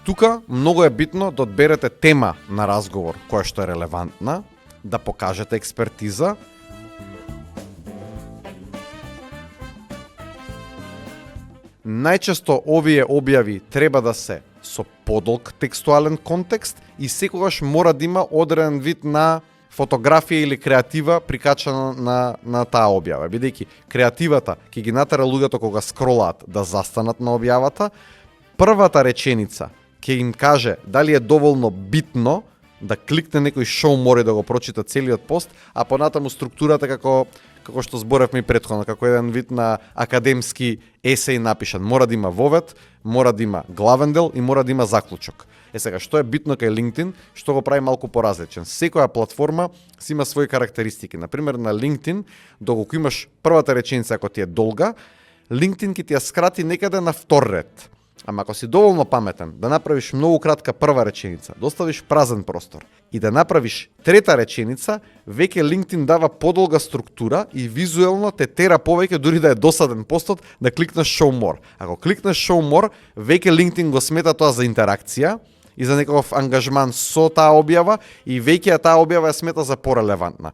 тука многу е битно да одберете тема на разговор која што е релевантна, да покажете експертиза, најчесто овие објави треба да се со подолг текстуален контекст и секогаш мора да има одреден вид на фотографија или креатива прикачана на таа објава, бидејќи креативата ќе ги натера луѓето кога скролаат да застанат на објавата, првата реченица ќе им каже дали е доволно битно да кликне некој шоу мори да го прочита целиот пост, а понатаму структурата како што зборевме и претходно, како еден вид на академски есеј напишан. Мора да има вовед, мора да има главен дел и мора да има заклучок. Сега, што е битно кај LinkedIn, што го прави малку поразличен? Секоја платформа си има своји карактеристики. Например, на LinkedIn, доколку имаш првата реченица ако ти е долга, LinkedIn ќе ти ја скрати некаде на втор ред. Ама ако си доволно паметен да направиш многу кратка прва реченица, да оставиш празен простор и да направиш трета реченица, веќе LinkedIn дава подолга структура и визуелно те тера повеќе, дури да е досаден постот, да кликнеш show more. Ако кликнеш show more, веќе LinkedIn го смета тоа за интеракција и за некаков ангажман со таа објава и веќе таа објава ја смета за порелевантна.